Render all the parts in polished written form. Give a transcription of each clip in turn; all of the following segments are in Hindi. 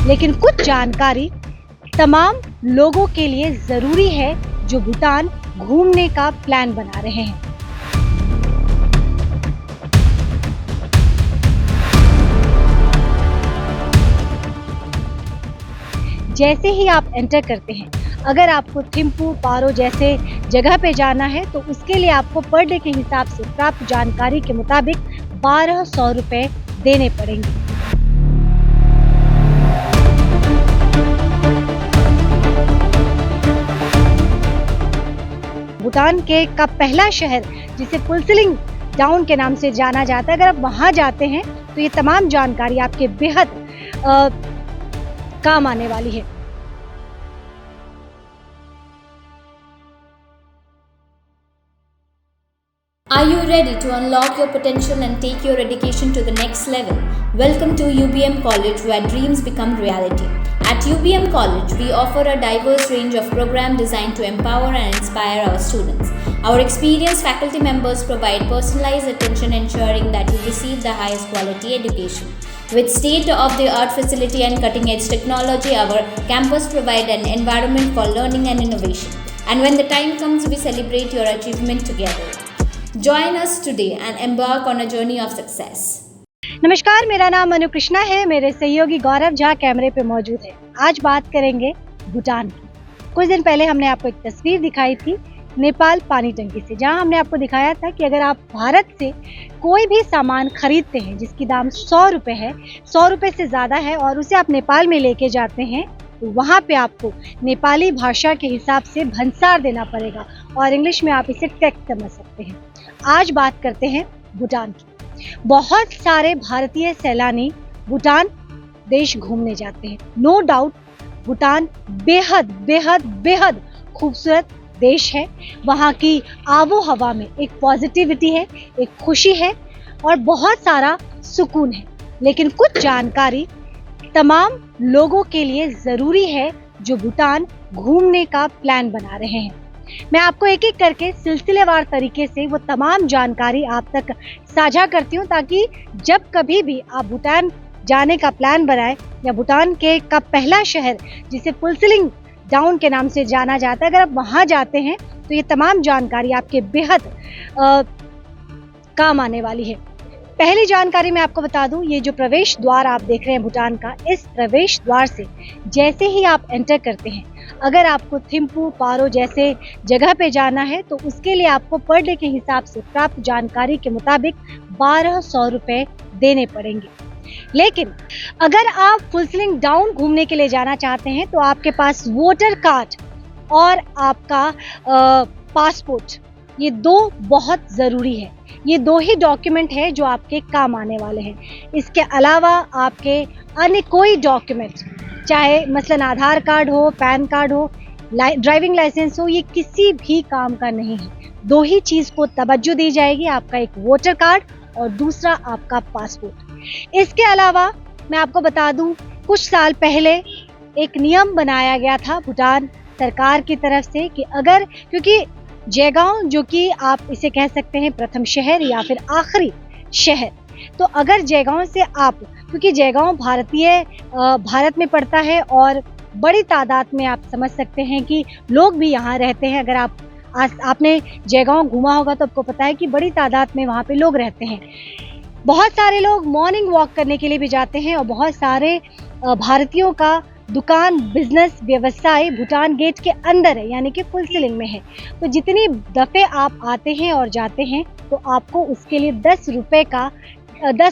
लेकिन कुछ जानकारी तमाम लोगों के लिए जरूरी है जो भूटान घूमने का प्लान बना रहे हैं। जैसे ही आप एंटर करते हैं, अगर आपको थिम्पू, पारो जैसे जगह पे जाना है तो उसके लिए आपको पर डे के हिसाब से प्राप्त जानकारी के मुताबिक 1200 रुपए देने पड़ेंगे। भूटान का पहला शहर जिसे फुलसिलिंग डाउन के नाम से जाना जाता है, अगर आप वहां जाते हैं तो ये तमाम जानकारी आपके बेहद काम आने वाली है। Are you ready to unlock your potential and take your education to the next level? Welcome to UBM College, where dreams become reality. At UBM College, we offer a diverse range of programs designed to empower and inspire our students. Our experienced faculty members provide personalized attention, ensuring that you receive the highest quality education. With state-of-the-art facility and cutting-edge technology, our campus provides an environment for learning and innovation. And when the time comes, we celebrate your achievement together. Join us today and embark on a journey of success. नमस्कार, मेरा नाम अनु कृष्णा है। मेरे सहयोगी गौरव झा कैमरे पे मौजूद है। आज बात करेंगे भूटान की। कुछ दिन पहले हमने आपको एक तस्वीर दिखाई थी नेपाल पानी टंकी से, जहां हमने आपको दिखाया था कि अगर आप भारत से कोई भी सामान खरीदते हैं जिसकी दाम 100 रुपए है, 100 रुपए से ज़्यादा है, और उसे आप नेपाल में लेके जाते हैं तो वहाँ पे आपको नेपाली भाषा के हिसाब से भंसार देना पड़ेगा, और इंग्लिश में आप इसे टैक्स समझ सकते हैं। आज बात करते हैं भूटान की। बहुत सारे भारतीय सैलानी भूटान देश घूमने जाते हैं। नो डाउट भूटान बेहद बेहद बेहद खूबसूरत देश है। वहाँ की आबो हवा में एक पॉजिटिविटी है, एक खुशी है और बहुत सारा सुकून है। लेकिन कुछ जानकारी तमाम लोगों के लिए जरूरी है जो भूटान घूमने का प्लान बना रहे हैं। मैं आपको एक एक करके सिलसिलेवार तरीके से वो तमाम जानकारी आप तक साझा करती हूँ, ताकि जब कभी भी आप भूटान जाने का प्लान बनाएं या भूटान का पहला शहर जिसे फुलसिलिंग डाउन के नाम से जाना जाता है, अगर आप वहां जाते हैं तो ये तमाम जानकारी आपके बेहद काम आने वाली है। पहली जानकारी मैं आपको बता दूं, ये जो प्रवेश द्वार आप देख रहे हैं भूटान का, इस प्रवेश द्वार से जैसे ही आप एंटर करते हैं, अगर आपको थिम्पू, पारो जैसे जगह पे जाना है तो उसके लिए आपको पर डे के हिसाब से प्राप्त जानकारी के मुताबिक 1200 रुपए देने पड़ेंगे। लेकिन अगर आप फुलसिलिंग डाउन घूमने के लिए जाना चाहते हैं तो आपके पास वोटर कार्ड और आपका पासपोर्ट, ये दो बहुत ज़रूरी है। ये दो ही डॉक्यूमेंट है जो आपके काम आने वाले हैं। इसके अलावा आपके अन्य कोई डॉक्यूमेंट, चाहे मसलन आधार कार्ड हो, पैन कार्ड हो, ड्राइविंग लाइसेंस हो, ये किसी भी काम का नहीं है। दो ही चीज़ को तवज्जो दी जाएगी, आपका एक वोटर कार्ड और दूसरा आपका पासपोर्ट। इसके अलावा मैं आपको बता दूं, कुछ साल पहले एक नियम बनाया गया था भूटान सरकार की तरफ से कि अगर, क्योंकि जयगांव जो कि आप इसे कह सकते हैं प्रथम शहर या फिर आखिरी शहर, तो अगर जयगांव से आप, क्योंकि जयगांव भारत में पड़ता है और बड़ी तादाद में आप समझ सकते हैं कि लोग भी यहाँ रहते हैं। अगर आपने जयगांव घूमा होगा तो आपको पता है कि बड़ी तादाद में वहाँ पे लोग रहते हैं। बहुत सारे लोग मॉर्निंग वॉक करने के लिए भी जाते हैं और बहुत सारे भारतीयों का दुकान, बिजनेस, व्यवसाय भूटान गेट के अंदर है, यानी कि फुलसिलिंग में है। तो जितनी दफ़े आप आते हैं और जाते हैं तो आपको उसके लिए 10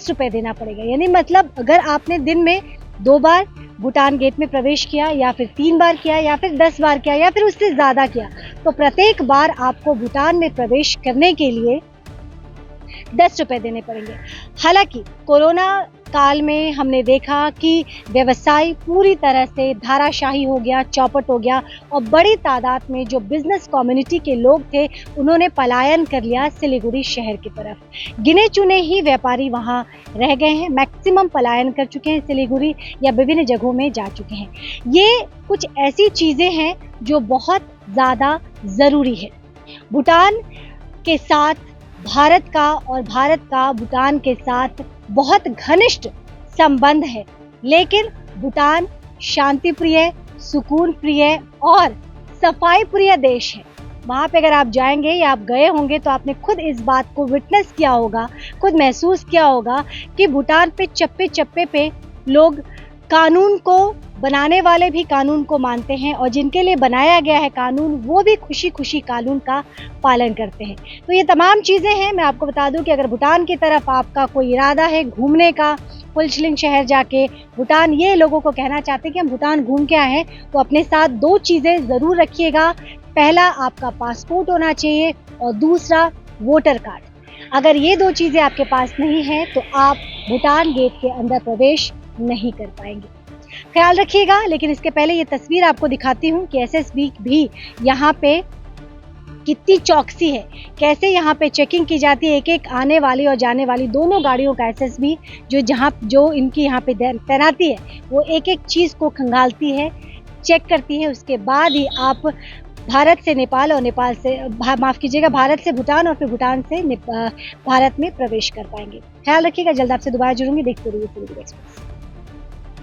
रुपए देना पड़ेगा। यानी मतलब अगर आपने दिन में 2 बार भूटान गेट में प्रवेश किया या फिर 3 बार किया या फिर 10 बार किया या फिर उससे ज़्यादा किया, तो प्रत्येक बार आपको भूटान में प्रवेश करने के लिए 10 रुपए देने पड़ेंगे। हालांकि कोरोना काल में हमने देखा कि व्यवसाय पूरी तरह से धाराशाही हो गया, चौपट हो गया, और बड़ी तादाद में जो बिजनेस कम्युनिटी के लोग थे उन्होंने पलायन कर लिया सिलीगुड़ी शहर की तरफ। गिने चुने ही व्यापारी वहां रह गए हैं, मैक्सिमम पलायन कर चुके हैं सिलीगुड़ी या विभिन्न जगहों में जा चुके हैं। ये कुछ ऐसी चीज़ें हैं जो बहुत ज़्यादा ज़रूरी है। भूटान के साथ भारत का और भारत का भूटान के साथ बहुत घनिष्ठ संबंध है, लेकिन भूटान शांति प्रिय, सुकून प्रिय और सफाई प्रिय देश है। वहाँ पे अगर आप जाएंगे या आप गए होंगे तो आपने खुद इस बात को विटनेस किया होगा, खुद महसूस किया होगा कि भूटान पे चप्पे चप्पे पे लोग कानून को बनाने वाले भी कानून को मानते हैं और जिनके लिए बनाया गया है कानून वो भी खुशी खुशी कानून का पालन करते हैं। तो ये तमाम चीज़ें हैं। मैं आपको बता दूं कि अगर भूटान की तरफ आपका कोई इरादा है घूमने का, फुलछिलिंग शहर जाके भूटान ये लोगों को कहना चाहते हैं कि हम भूटान घूम के आए हैं, तो अपने साथ 2 चीज़ें ज़रूर रखिएगा। पहला आपका पासपोर्ट होना चाहिए और दूसरा वोटर कार्ड। अगर ये 2 चीज़ें आपके पास नहीं हैं तो आप भूटान गेट के अंदर प्रवेश नहीं कर पाएंगे। ख्याल रखिएगा। लेकिन इसके पहले ये तस्वीर आपको दिखाती हूँ कि एसएसबी भी यहाँ पे कितनी चौकसी है, कैसे यहाँ पे चेकिंग की जाती है। एक एक आने वाली और जाने वाली दोनों गाड़ियों का एसएसबी जो इनकी यहाँ पे तैनाती है वो एक एक चीज़ को खंगालती है, चेक करती है। उसके बाद ही आप भारत से नेपाल और नेपाल से माफ़ कीजिएगा, भारत से भूटान और फिर भूटान से भारत में प्रवेश कर पाएंगे। ख्याल रखिएगा। जल्द आपसे दोबारा जुड़ूंगी। देखते रहिए सिलीगुड़ी एक्सप्रेस।